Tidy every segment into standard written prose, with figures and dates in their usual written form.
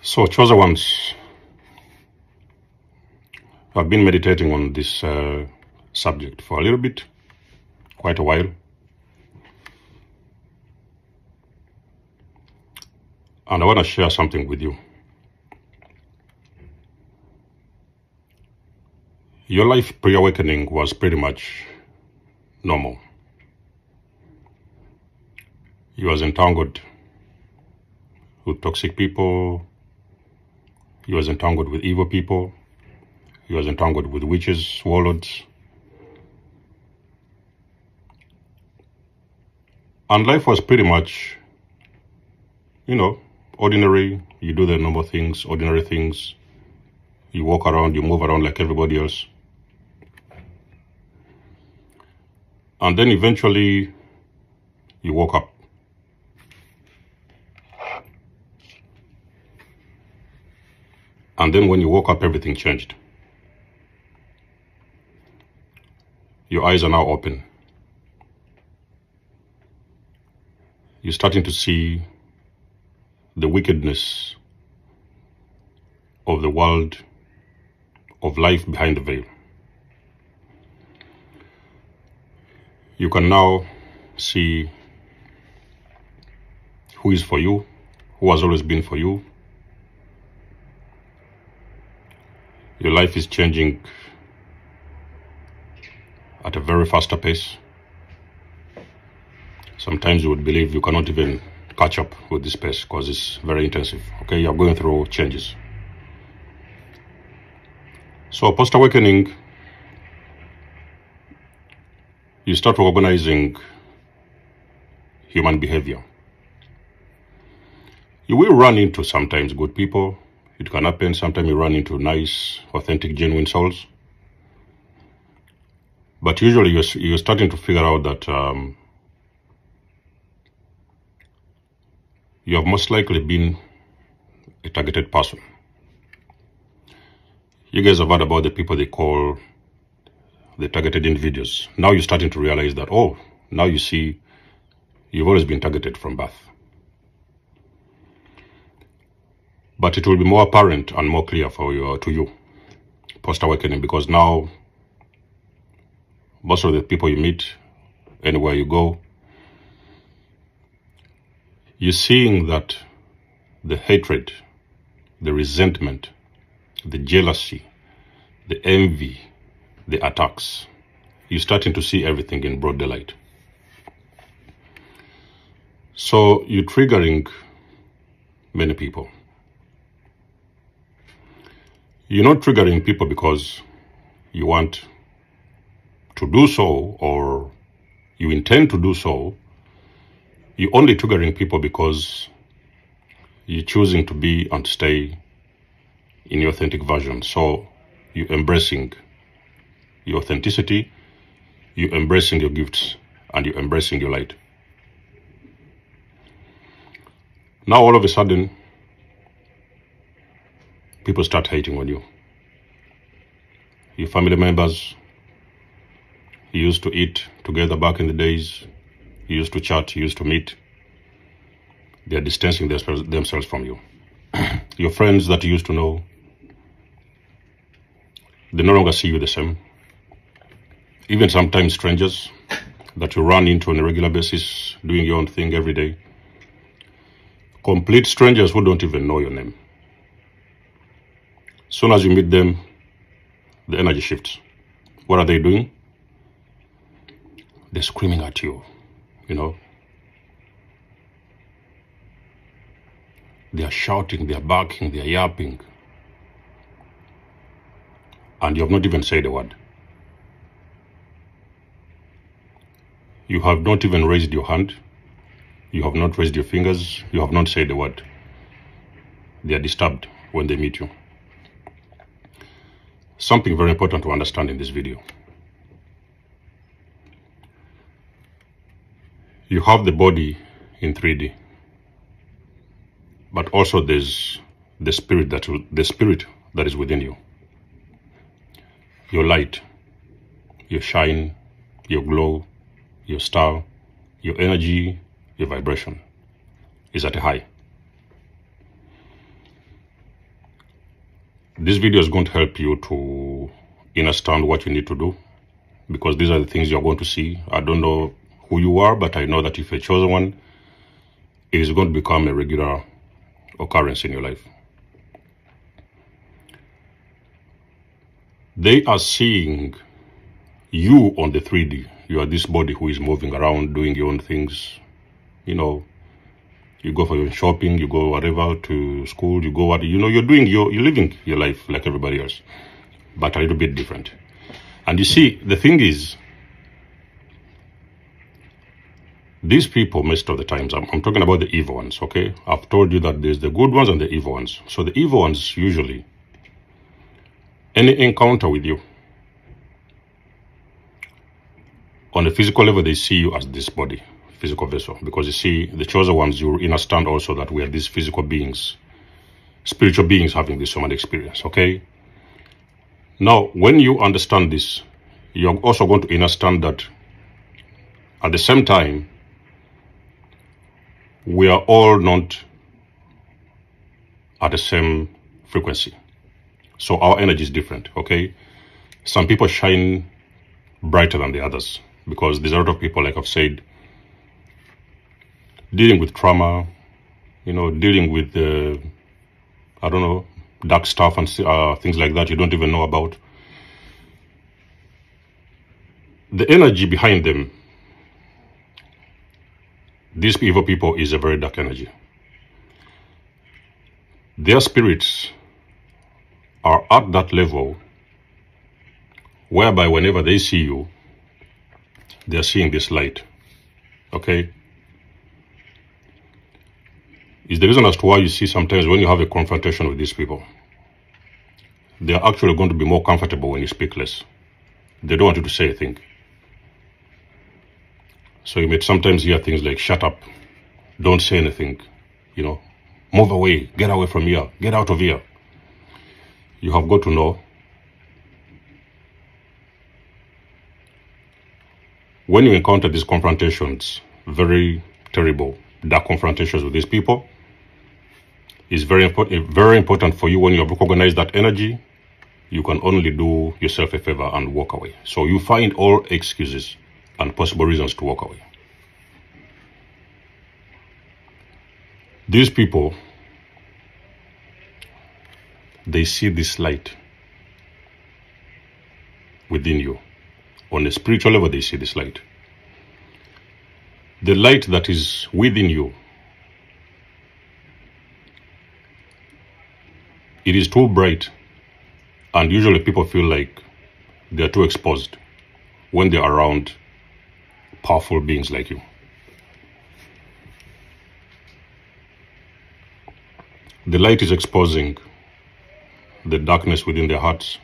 So, chosen ones, I've been meditating on this subject for a little bit, quite a while. And I want to share something with you. Your life pre-awakening was pretty much normal. You was entangled with toxic people. You was entangled with evil people. You was entangled with witches, warlords. And life was pretty much, ordinary. You do the normal things, ordinary things. You walk around, you move around like everybody else. And then eventually, you woke up. And then when you woke up, everything changed. Your eyes are now open. You're starting to see the wickedness of the world, of life behind the veil. You can now see who is for you, who has always been for you. Your life is changing at a very faster pace. Sometimes you would believe you cannot even catch up with this pace because it's very intensive. Okay, you're going through changes. So post-awakening, you start recognizing human behavior. You will run into sometimes good people. It can happen. Sometimes you run into nice, authentic, genuine souls. But usually you're starting to figure out that you have most likely been a targeted person. You guys have heard about the people they call the targeted individuals. Now you're starting to realize that, now you see you've always been targeted from birth. But it will be more apparent and more clear to you post-awakening, because now most of the people you meet, anywhere you go, you're seeing that the hatred, the resentment, the jealousy, the envy, the attacks, you're starting to see everything in broad daylight. So you're triggering many people. You're not triggering people because you want to do so or you intend to do so. You're only triggering people because you're choosing to be and stay in your authentic version. So you're embracing your authenticity, you're embracing your gifts, and you're embracing your light. Now all of a sudden, people start hating on you. Your family members, you used to eat together back in the days, you used to chat, you used to meet, they are distancing themselves from you. Your friends that you used to know, they no longer see you the same. Even sometimes strangers that you run into on a regular basis, doing your own thing every day. Complete strangers who don't even know your name. As soon as you meet them, the energy shifts. What are they doing? They're screaming at you, They are shouting, they are barking, they are yapping. And you have not even said a word. You have not even raised your hand. You have not raised your fingers. You have not said a word. They are disturbed when they meet you. Something very important to understand in this video. You have the body in 3D, but also there's the spirit that is within you. Your light, your shine, your glow, your star, your energy, your vibration is at a high. This video is going to help you to understand what you need to do, because these are the things you're going to see. I don't know who you are, but I know that if you're chosen one, it is going to become a regular occurrence in your life. They are seeing you on the 3D. You are this body who is moving around, doing your own things. You know, you go for your shopping, you go whatever, to school, you go what, you know, you're living your life like everybody else, but a little bit different. And you see, the thing is, these people, most of the times, I'm talking about the evil ones, okay? I've told you that there's the good ones and the evil ones. So the evil ones, usually, any encounter with you, on a physical level, they see you as this body, physical vessel. Because you see, the chosen ones, you understand also that we are these physical beings, spiritual beings having this human experience, okay? Now, when you understand this, you're also going to understand that at the same time, we are all not at the same frequency. So our energy is different, okay? Some people shine brighter than the others, because there's a lot of people, like I've said, dealing with trauma, you know, dealing with, I don't know, dark stuff and things like that you don't even know about. The energy behind them, these evil people, is a very dark energy. Their spirits are at that level whereby whenever they see you, they're seeing this light, okay? Is the reason as to why you see sometimes when you have a confrontation with these people, they are actually going to be more comfortable when you speak less. They don't want you to say a thing. So you may sometimes hear things like, shut up, don't say anything, you know, move away, get away from here, get out of here. You have got to know, when you encounter these confrontations, very terrible, dark confrontations with these people, it's very important for you. When you have recognized that energy, you can only do yourself a favor and walk away. So you find all excuses and possible reasons to walk away. These people, they see this light within you. On a spiritual level, they see this light. The light that is within you, it is too bright, and usually people feel like they're too exposed when they're around powerful beings like you. The light is exposing the darkness within their hearts.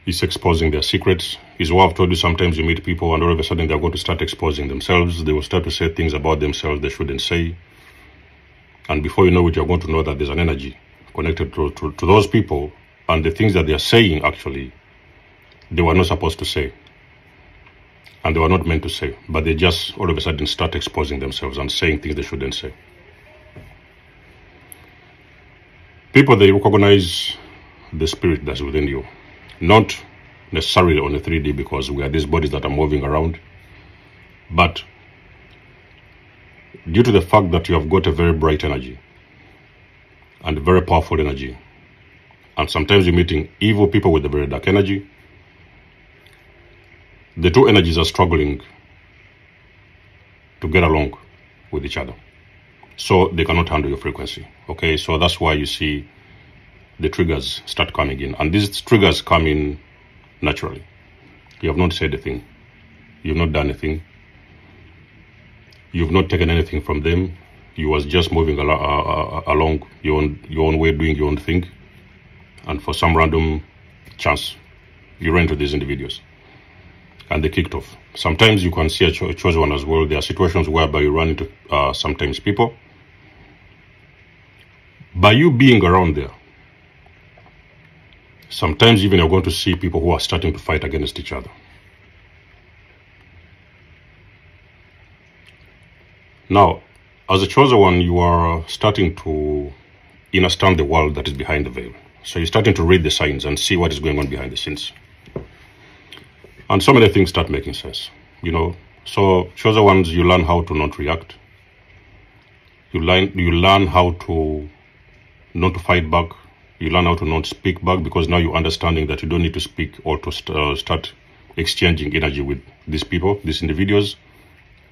It's exposing their secrets. Is what I've told you, sometimes you meet people and all of a sudden they're going to start exposing themselves. They will start to say things about themselves they shouldn't say. And before you know it, you're going to know that there's an energy connected to those people, and the things that they are saying, actually, they were not supposed to say. And they were not meant to say, but they just all of a sudden start exposing themselves and saying things they shouldn't say. People, they recognize the spirit that's within you, not necessarily on the 3D, because we are these bodies that are moving around, but due to the fact that you have got a very bright energy and very powerful energy, and sometimes you're meeting evil people with a very dark energy, the two energies are struggling to get along with each other. So they cannot handle your frequency, okay? So that's why you see the triggers start coming in. And these triggers come in naturally. You have not said a thing. You've not done anything. You've not taken anything from them. You was just moving along your own way, doing your own thing. And for some random chance, you ran into these individuals. And they kicked off. Sometimes you can see a chosen one as well. There are situations whereby you run into sometimes people. By you being around there, sometimes even you're going to see people who are starting to fight against each other. Now, as a chosen one, you are starting to understand the world that is behind the veil. So you're starting to read the signs and see what is going on behind the scenes. And so many things start making sense, you know. So chosen ones, you learn how to not react. You learn how to not to fight back. You learn how to not speak back, because now you're understanding that you don't need to speak or to start exchanging energy with these people, these individuals.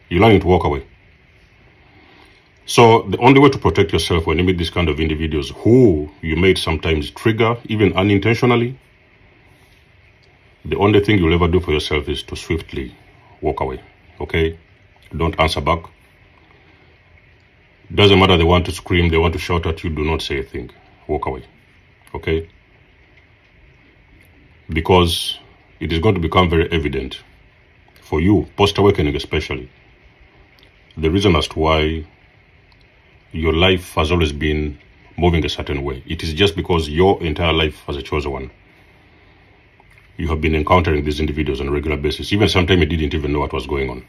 You're learning to walk away. So the only way to protect yourself when you meet these kind of individuals who you may sometimes trigger, even unintentionally, the only thing you'll ever do for yourself is to swiftly walk away, okay? Don't answer back. Doesn't matter, they want to scream, they want to shout at you, do not say a thing. Walk away, okay? Because it is going to become very evident for you, post-awakening especially, the reason as to why your life has always been moving a certain way. It is just because your entire life as a chosen one, you have been encountering these individuals on a regular basis. Even sometimes you didn't even know what was going on.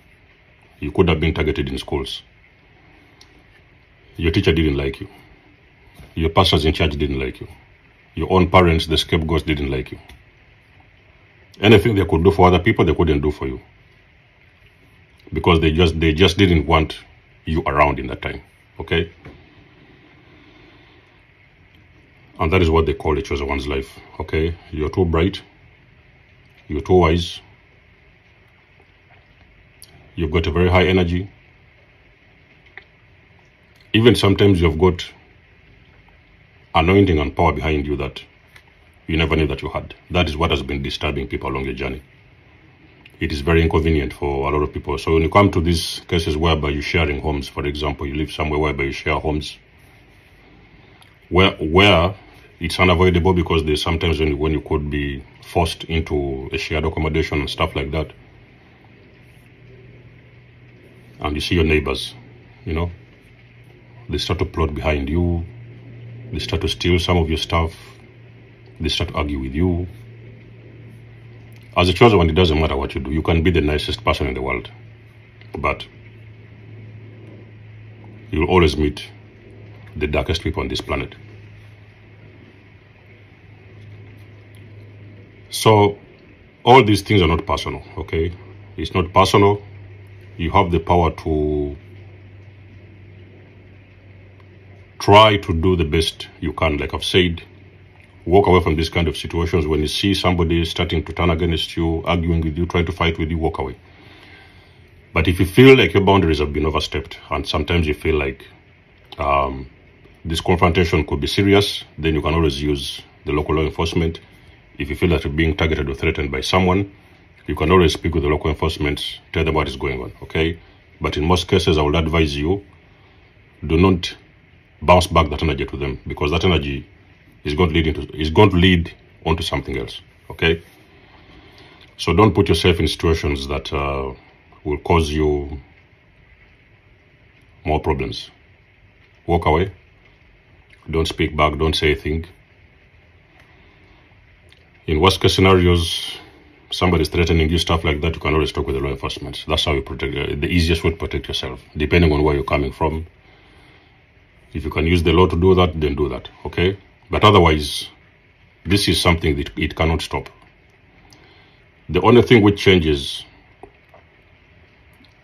You could have been targeted in schools. Your teacher didn't like you. Your pastors in church didn't like you. Your own parents, the scapegoats, didn't like you. Anything they could do for other people, they couldn't do for you. Because they just didn't want you around in that time. Okay? And that is what they call the chosen one's life. Okay? You're too bright. You're too wise. You've got a very high energy. Even sometimes you've got anointing and power behind you that you never knew that you had. That is what has been disturbing people along your journey. It is very inconvenient for a lot of people. So when you come to these cases whereby you're sharing homes, for example, you live somewhere whereby you share homes, where it's unavoidable, because there's sometimes when you could be forced into a shared accommodation and stuff like that. And you see your neighbors, you know, they start to plot behind you. They start to steal some of your stuff. They start to argue with you. As a chosen one, it doesn't matter what you do. You can be the nicest person in the world, but you'll always meet the darkest people on this planet. So all these things are not personal, okay? It's not personal. You have the power to try to do the best you can, like I've said. Walk away from these kind of situations. When you see somebody starting to turn against you, arguing with you, trying to fight with you, walk away. But if you feel like your boundaries have been overstepped, and sometimes you feel like this confrontation could be serious, then you can always use the local law enforcement. If you feel that you're being targeted or threatened by someone, you can always speak with the local enforcement, tell them what is going on, okay? But in most cases, I would advise you, do not bounce back that energy to them, because that energy is going to lead onto something else, okay? So don't put yourself in situations that will cause you more problems. Walk away. Don't speak back. Don't say a thing. In worst case scenarios, somebody's threatening you, stuff like that, you can always talk with the law enforcement. That's how you protect, the easiest way to protect yourself, depending on where you're coming from. If you can use the law to do that, then do that, okay? But otherwise, this is something that it cannot stop. The only thing which changes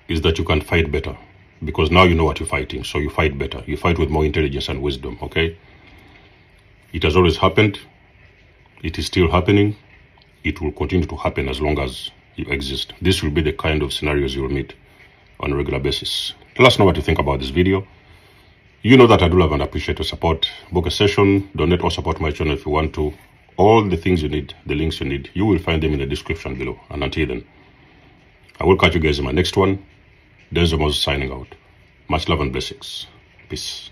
is that you can fight better, because now you know what you're fighting, so you fight better. You fight with more intelligence and wisdom, okay? It has always happened. It is still happening. It will continue to happen as long as you exist. This will be the kind of scenarios you will meet on a regular basis. Let us know what you think about this video. You know that I do love and appreciate your support. Book a session, donate or support my channel if you want to. All the things you need, the links you need, you will find them in the description below. And until then, I will catch you guys in my next one. Denzel Moses signing out. Much love and blessings. Peace.